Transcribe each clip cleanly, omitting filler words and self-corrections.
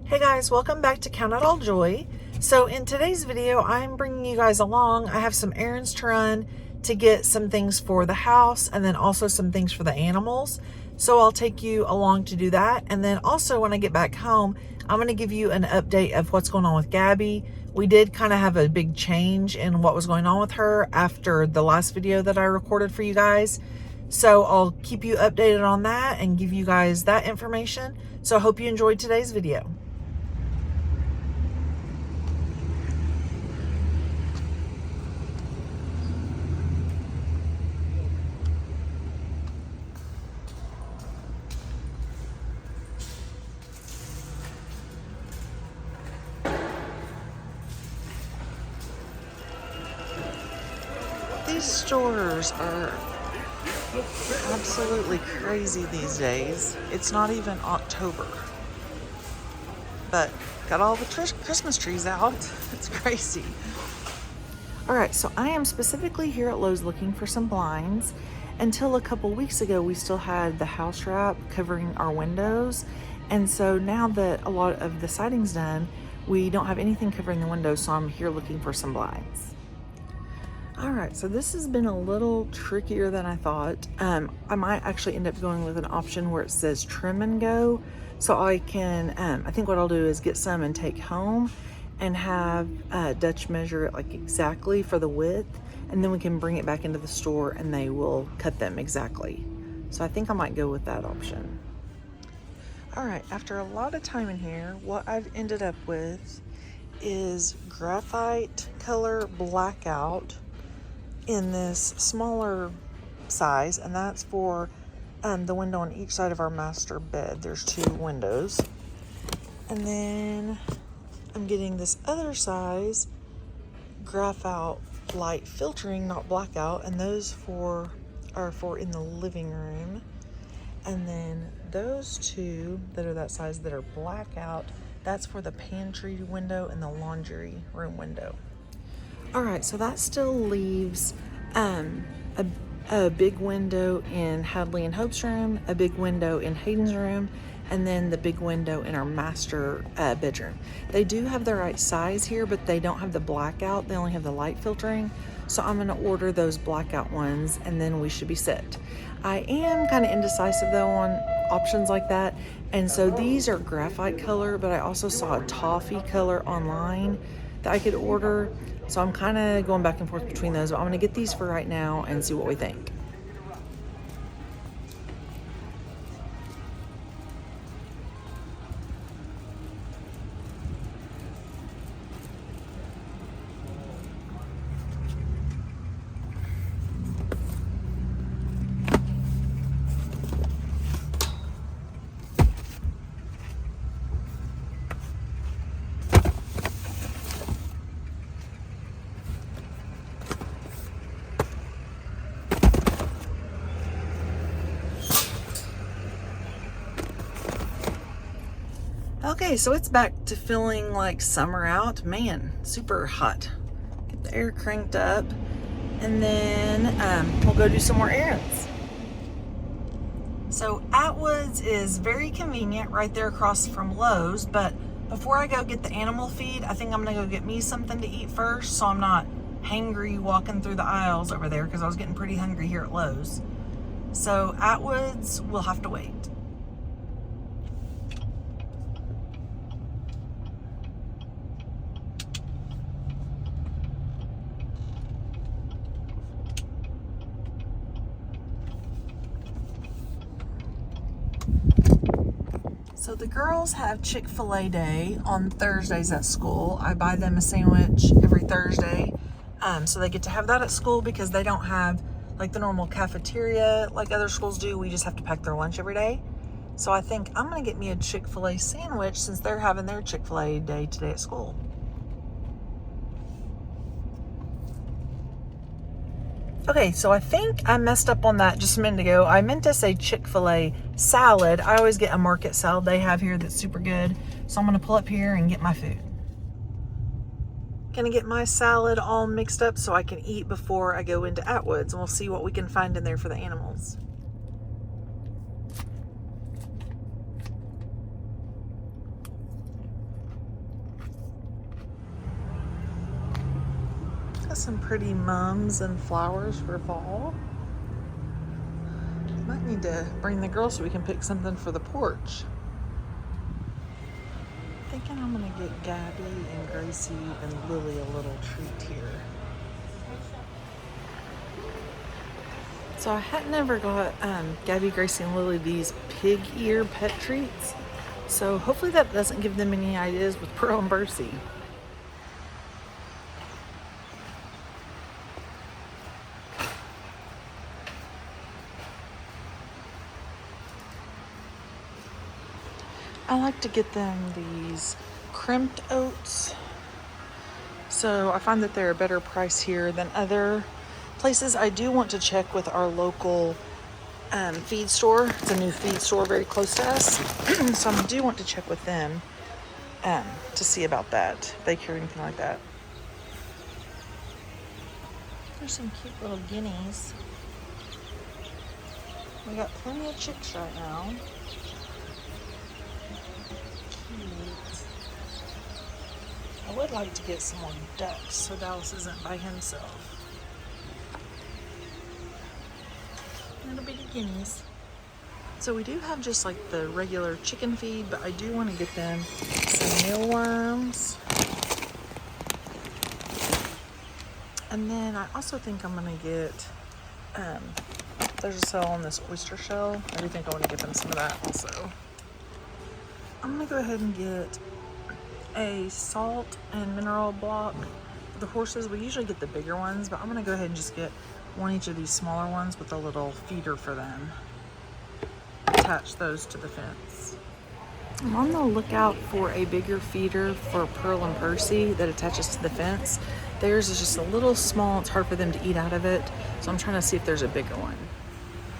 Hey guys, welcome back to Count It All Joy. So in today's video, I'm bringing you guys along. I have some errands to run to get some things for the house and then also some things for the animals. So I'll take you along to do that. And then also when I get back home, I'm going to give you an update of what's going on with Gabby. We did kind of have a big change in what was going on with her after the last video that I recorded for you guys. So I'll keep you updated on that and give you guys that information. So I hope you enjoyed today's video. These stores are absolutely crazy these days. It's not even October, but got all the Christmas trees out. It's crazy. All right, so I am specifically here at Lowe's looking for some blinds. Until a couple weeks ago, we still had the house wrap covering our windows. And so now that a lot of the siding's done, we don't have anything covering the windows, so I'm here looking for some blinds. All right, so this has been a little trickier than I thought. I might actually end up going with an option where it says trim and go. So I can, I think what I'll do is get some and take home and have Dutch measure it like exactly for the width. And then we can bring it back into the store and they will cut them exactly. So I think I might go with that option. All right, after a lot of time in here, what I've ended up with is graphite color blackout in this smaller size, and that's for the window on each side of our master bed. There's two windows. And then I'm getting this other size graphite light filtering, not blackout, and those are for in the living room. And then those two that are that size that are blackout, that's for the pantry window and the laundry room window. All right, so that still leaves a big window in Hadley and Hope's room, a big window in Hayden's room, and then the big window in our master bedroom. They do have the right size here, but they don't have the blackout. They only have the light filtering. So I'm gonna order those blackout ones and then we should be set. I am kind of indecisive though on options like that. And so these are graphite color, but I also saw a toffee color online that I could order. So I'm kind of going back and forth between those, but I'm gonna get these for right now and see what we think. Okay, so it's back to feeling like summer out. Man, super hot. Get the air cranked up, and then we'll go do some more errands. So Atwoods is very convenient right there across from Lowe's, but before I go get the animal feed, I think I'm gonna go get me something to eat first so I'm not hangry walking through the aisles over there because I was getting pretty hungry here at Lowe's. So Atwoods will have to wait. So the girls have Chick-fil-A day on Thursdays at school. I buy them a sandwich every Thursday. So they get to have that at school because they don't have like the normal cafeteria like other schools do. We just have to pack their lunch every day. So I think I'm gonna get me a Chick-fil-A sandwich since they're having their Chick-fil-A day today at school. Okay, so I think I messed up on that just a minute ago. I meant to say Chick-fil-A salad. I always get a market salad they have here that's super good. So I'm gonna pull up here and get my food. Gonna get my salad all mixed up so I can eat before I go into Atwoods, and we'll see what we can find in there for the animals. Got some pretty mums and flowers for fall. Might need to bring the girls so we can pick something for the porch. Thinking I'm gonna get Gabby and Gracie and Lily a little treat here. So I had never got Gabby, Gracie, and Lily these pig ear pet treats. So hopefully that doesn't give them any ideas with Pearl and Bercy. I like to get them these crimped oats. So I find that they're a better price here than other places. I do want to check with our local feed store. It's a new feed store very close to us. So I do want to check with them to see about that, if they carry anything like that. There's some cute little guineas. We got plenty of chicks right now. I would like to get some more ducks so Dallas isn't by himself. Little bitty guineas. So we do have just like the regular chicken feed, but I do want to get them some mealworms. And then I also think I'm going to get, there's a sale on this oyster shell. I do think I want to get them some of that also. I'm going to go ahead and get a salt and mineral block for the horses. We usually get the bigger ones, but I'm gonna go ahead and just get one each of these smaller ones with a little feeder for them. Attach those to the fence. I'm on the lookout for a bigger feeder for Pearl and Percy that attaches to the fence. Theirs is just a little small, it's hard for them to eat out of it, so I'm trying to see if there's a bigger one.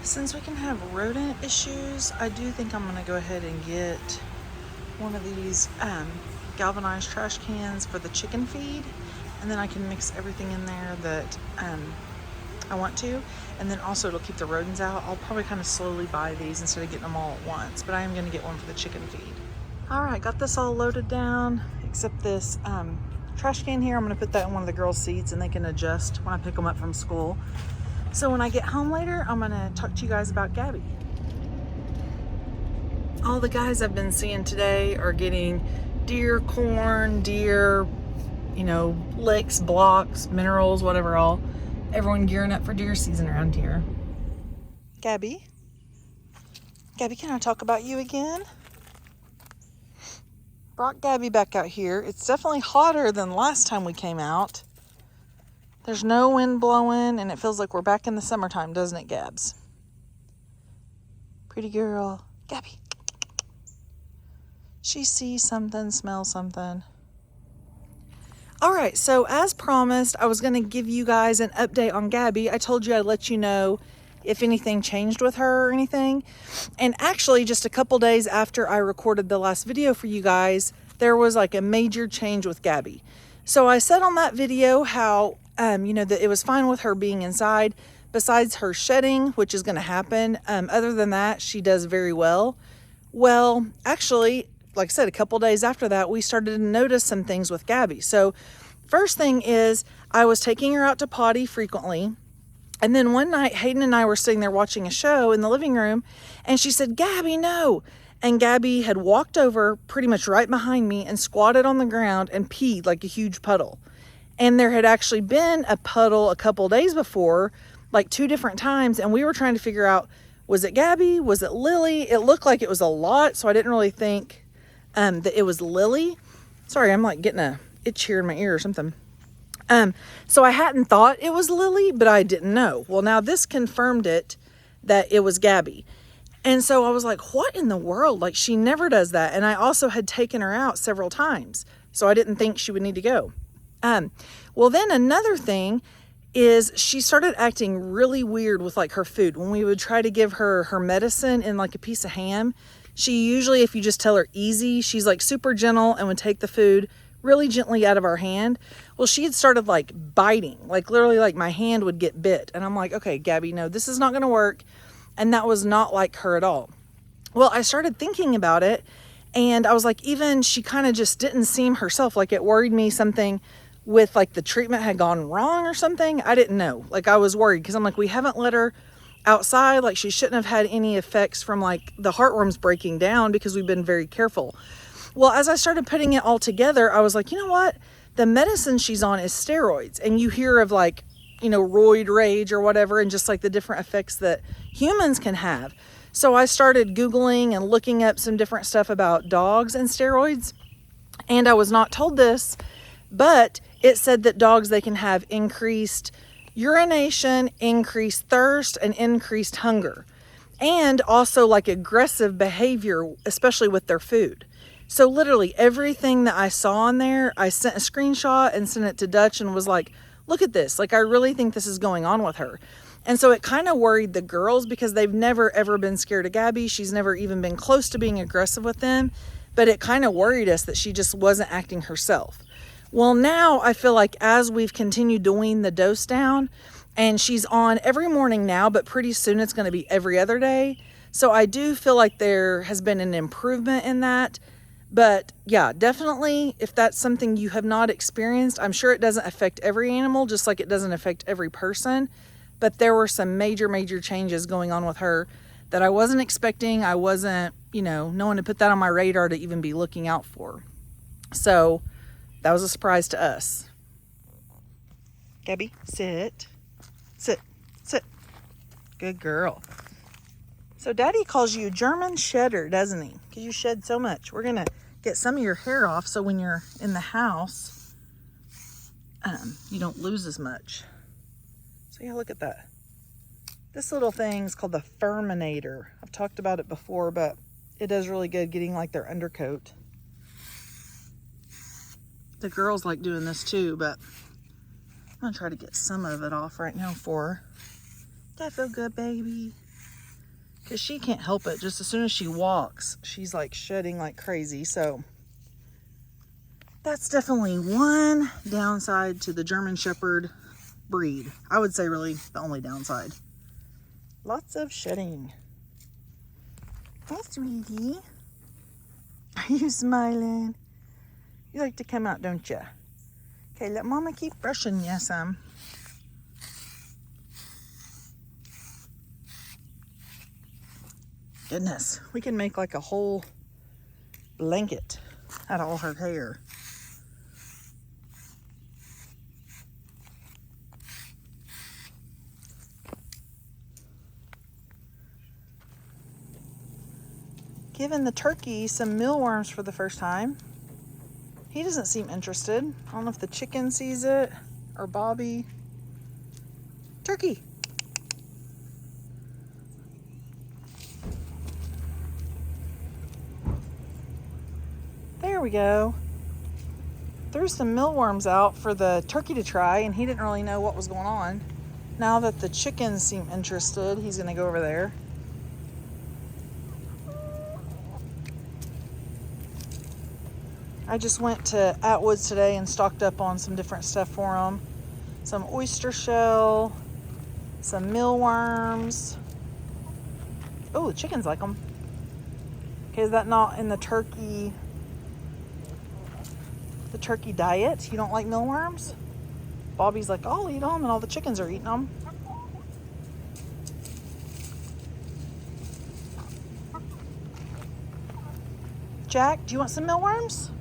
Since we can have rodent issues, I do think I'm gonna go ahead and get one of these galvanized trash cans for the chicken feed, and then I can mix everything in there that I want to, and then also it'll keep the rodents out. I'll probably kind of slowly buy these instead of getting them all at once, but I am going to get one for the chicken feed. All right, got this all loaded down except this trash can here. I'm going to put that in one of the girls' seats and they can adjust when I pick them up from school. So when I get home later, I'm going to talk to you guys about Gabby. All the guys I've been seeing today are getting deer corn, deer, you know, licks, blocks, minerals, whatever all. Everyone gearing up for deer season around here. Gabby? Gabby, can I talk about you again? Brought Gabby back out here. It's definitely hotter than last time we came out. There's no wind blowing and it feels like we're back in the summertime, doesn't it, Gabs? Pretty girl. Gabby. She sees something, smells something. All right, so as promised, I was going to give you guys an update on Gabby. I told you I'd let you know if anything changed with her or anything. And actually, just a couple days after I recorded the last video for you guys, there was like a major change with Gabby. So I said on that video how, you know, that it was fine with her being inside, besides her shedding, which is going to happen. Other than that, she does very well. Well, actually, like I said, a couple days after that, we started to notice some things with Gabby. So first thing is I was taking her out to potty frequently. And then one night, Hayden and I were sitting there watching a show in the living room, and she said, "Gabby, no." And Gabby had walked over pretty much right behind me and squatted on the ground and peed like a huge puddle. And there had actually been a puddle a couple days before, like 2 different times. And we were trying to figure out, was it Gabby? Was it Lily? It looked like it was a lot, so I didn't really think that it was Lily. Sorry, I'm like getting a itch here in my ear or something. So I hadn't thought it was Lily, but I didn't know. Well, now this confirmed it, that it was Gabby. And so I was like, what in the world? Like, she never does that. And I also had taken her out several times, so I didn't think she would need to go. Well, then another thing is she started acting really weird with like her food. When we would try to give her her medicine in like a piece of ham, she usually, if you just tell her easy, she's like super gentle and would take the food really gently out of our hand. Well, she had started like biting, like literally like my hand would get bit. And I'm like, okay, Gabby, no, this is not going to work. And that was not like her at all. Well, I started thinking about it, and I was like, even she kind of just didn't seem herself. Like, it worried me something with like the treatment had gone wrong or something. I didn't know. Like I was worried because I'm like, we haven't let her outside. Like she shouldn't have had any effects from like the heartworms breaking down because we've been very careful. Well, as I started putting it all together, I was like, you know what? The medicine she's on is steroids. And you hear of like, you know, roid rage or whatever, and just like the different effects that humans can have. So I started Googling and looking up some different stuff about dogs and steroids. And I was not told this, but it said that dogs, they can have increased urination, increased thirst, and increased hunger. And also like aggressive behavior, especially with their food. So literally everything that I saw on there, I sent a screenshot and sent it to Dutch and was like, look at this. Like, I really think this is going on with her. And so it kind of worried the girls because they've never ever been scared of Gabby. She's never even been close to being aggressive with them. But it kind of worried us that she just wasn't acting herself. Well, now I feel like as we've continued to wean the dose down, and she's on every morning now, but pretty soon it's going to be every other day. So I do feel like there has been an improvement in that. But yeah, definitely, if that's something you have not experienced, I'm sure it doesn't affect every animal, just like it doesn't affect every person. But there were some major, major changes going on with her that I wasn't expecting. I wasn't, you know, no one had put that on my radar to even be looking out for. So that was a surprise to us. Gabby, sit. Sit. Sit. Good girl. So Daddy calls you German shedder, doesn't he? Because you shed so much. We're going to get some of your hair off so when you're in the house, you don't lose as much. So yeah, look at that. This little thing is called the Furminator. I've talked about it before, but it does really good getting like their undercoat. The girls like doing this too, but I'm going to try to get some of it off right now for her. That feel good, baby? Because she can't help it. Just as soon as she walks, she's like shedding like crazy. So that's definitely one downside to the German Shepherd breed. I would say really the only downside. Lots of shedding. Hi, sweetie. Are you smiling? You like to come out, don't you? Okay, let Mama keep brushing you some. Goodness, we can make like a whole blanket out of all her hair. Giving the turkey some mealworms for the first time. He doesn't seem interested. I don't know if the chicken sees it or Bobby. Turkey. There we go. Threw some mealworms out for the turkey to try, and he didn't really know what was going on. Now that the chickens seem interested, he's going to go over there. I just went to Atwoods today and stocked up on some different stuff for them. Some oyster shell, some mealworms. Oh, the chickens like them. Okay, is that not in the turkey diet? You don't like mealworms? Bobby's like, I'll eat them, and all the chickens are eating them. Jack, do you want some mealworms?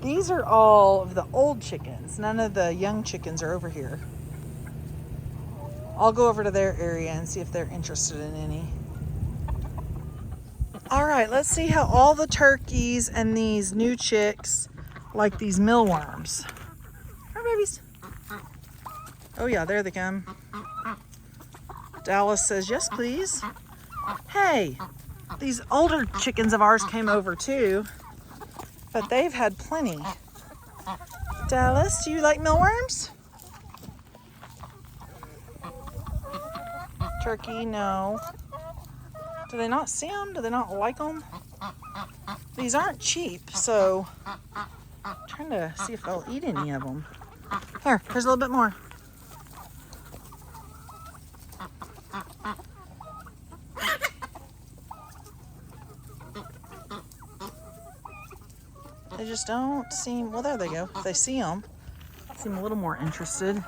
These are all of the old chickens. None of the young chickens are over here. I'll go over to their area and see if they're interested in any. All right, let's see how all the turkeys and these new chicks like these mealworms. Hi, babies. Oh yeah, there they come. Dallas says, yes, please. Hey, these older chickens of ours came over too, but they've had plenty. Dallas, do you like mealworms? Turkey, no. Do they not see them? Do they not like them? These aren't cheap, so I'm trying to see if they'll eat any of them. Here, here's a little bit more. They just don't seem, well, there they go. If they see them, seem a little more interested.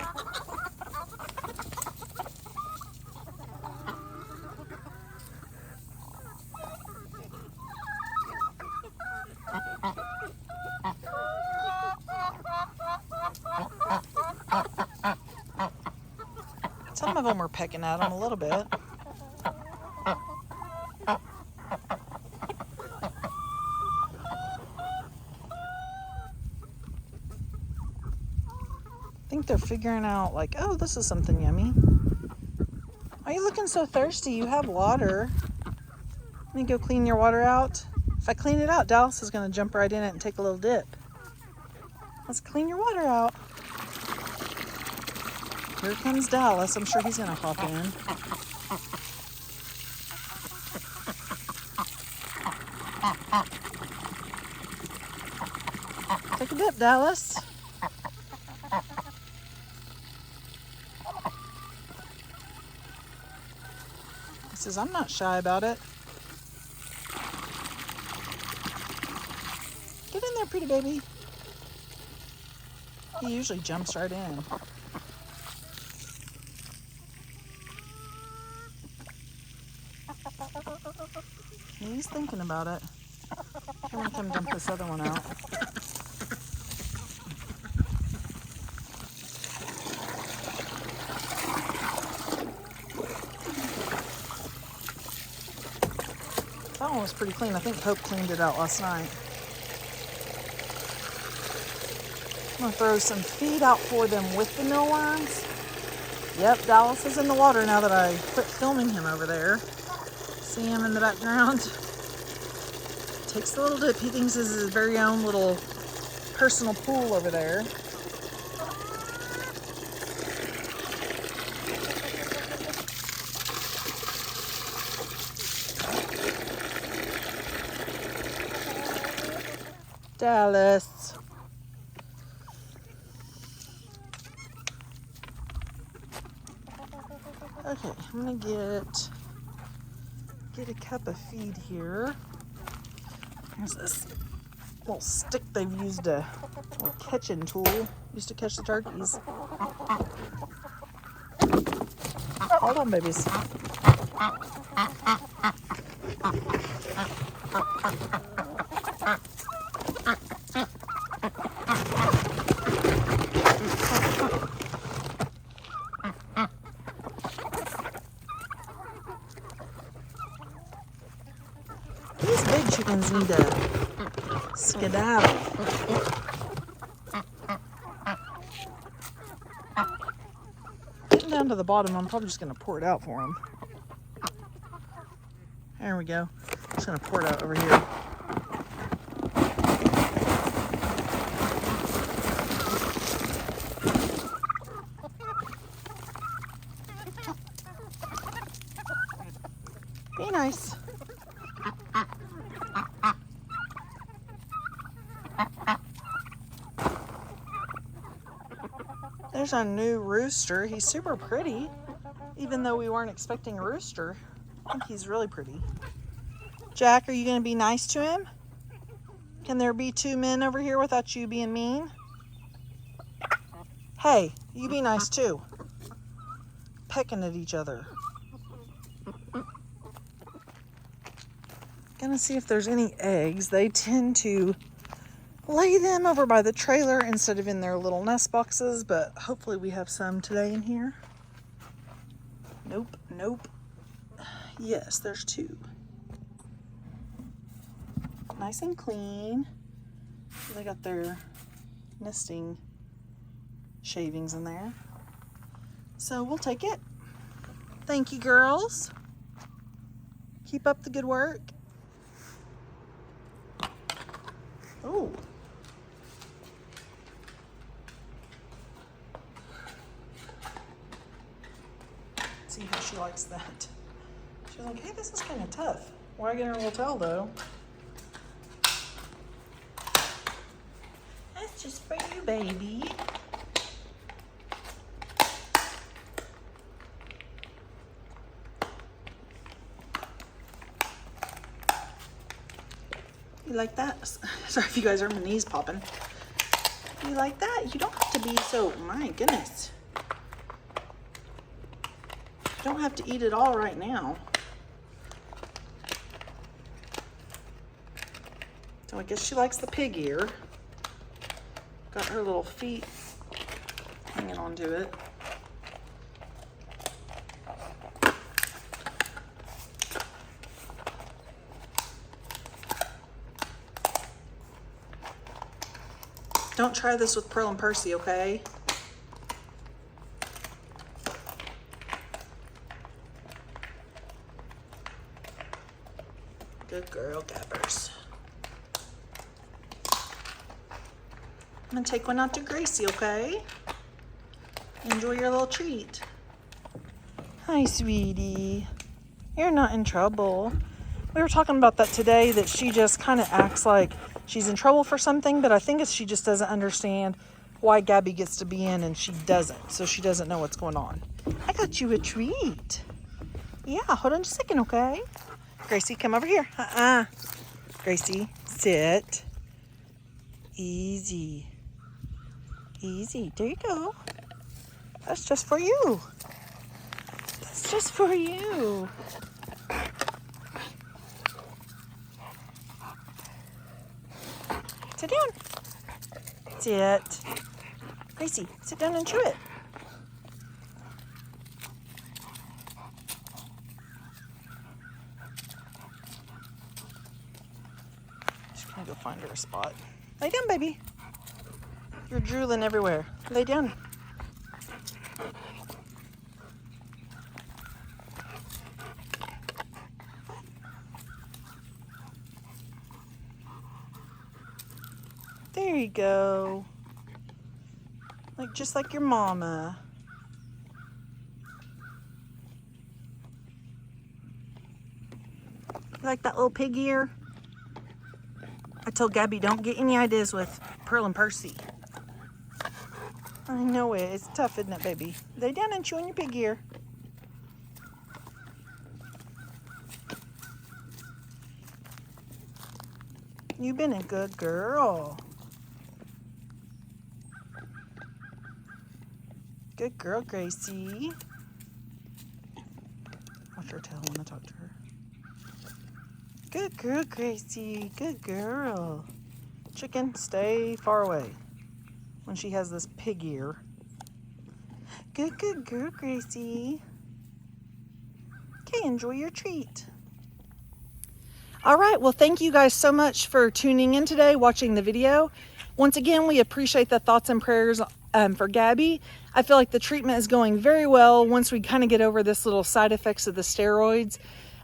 Some of them were pecking at them a little bit. I think they're figuring out, like, oh, this is something yummy. Why are you looking so thirsty? You have water. Let me go clean your water out. If I clean it out, Dallas is going to jump right in it and take a little dip. Let's clean your water out. Here comes Dallas. I'm sure he's going to hop in. Take a dip, Dallas. He says, I'm not shy about it. Get in there, pretty baby. He usually jumps right in. He's thinking about it. I'm gonna come dump this other one out. That one was pretty clean. I think Hope cleaned it out last night. I'm gonna throw some feed out for them with the mealworms. Yep, Dallas is in the water now that I quit filming him over there. See him in the background? Takes a little dip. He thinks this is his very own little personal pool over there. Dallas. Okay, I'm gonna get a cup of feed here. There's this little stick they've used, a little catching tool, used to catch the turkeys. Hold on, babies. These big chickens need to skedaddle. Getting down to the bottom, I'm probably just going to pour it out for them. There we go. Just going to pour it out over here. Be nice. There's our new rooster. He's super pretty. Even though we weren't expecting a rooster, I think he's really pretty. Jack, are you going to be nice to him? Can there be two men over here without you being mean? Hey, you be nice too. Pecking at each other. Gonna see if there's any eggs. They tend to lay them over by the trailer instead of in their little nest boxes, but hopefully we have some today in here. Nope, nope. Yes, there's two. Nice and clean. They got their nesting shavings in there. So we'll take it. Thank you, girls. Keep up the good work. Oh. See how she likes that. She's like, hey, this is kind of tough. Wagging her little tail, though. That's just for you, baby. You like that? Sorry if you guys are my knees popping. You like that? You don't have to be so, my goodness. You don't have to eat it all right now. So I guess she likes the pig ear. Got her little feet hanging onto it. Don't try this with Pearl and Percy, okay? Good girl, Gabbers. I'm gonna take one out to Gracie, okay? Enjoy your little treat. Hi, sweetie. You're not in trouble. We were talking about that today, that she just kind of acts like she's in trouble for something, but I think it's she just doesn't understand why Gabby gets to be in and she doesn't. So she doesn't know what's going on. I got you a treat. Yeah, hold on just a second, okay? Gracie, come over here. Gracie, sit. Easy. Easy. There you go. That's just for you. That's just for you. Sit down. Sit. Gracie, sit down and chew it. Just gonna go find her a spot. Lay down, baby. You're drooling everywhere. Lay down. There you go. Just like your mama. You like that little pig ear? I told Gabby, don't get any ideas with Pearl and Percy. I know it. It's tough, isn't it, baby? Lay down and chew on your pig ear. You've been a good girl. Good girl, Gracie. Watch her tail when I talk to her. Good girl, Gracie. Good girl. Chicken, stay far away when she has this pig ear. Good girl, Gracie. Okay, enjoy your treat. All right, well, thank you guys so much for tuning in today, watching the video. Once again, we appreciate the thoughts and prayers for Gabby. I feel like the treatment is going very well once we kind of get over this little side effects of the steroids.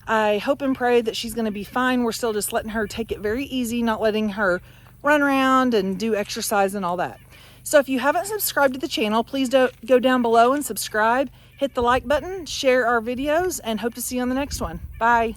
I hope and pray that she's going to be fine. We're still just letting her take it very easy, not letting her run around and do exercise and all that. So if you haven't subscribed to the channel, please go down below and subscribe. Hit the like button, share our videos, and hope to see you on the next one. Bye.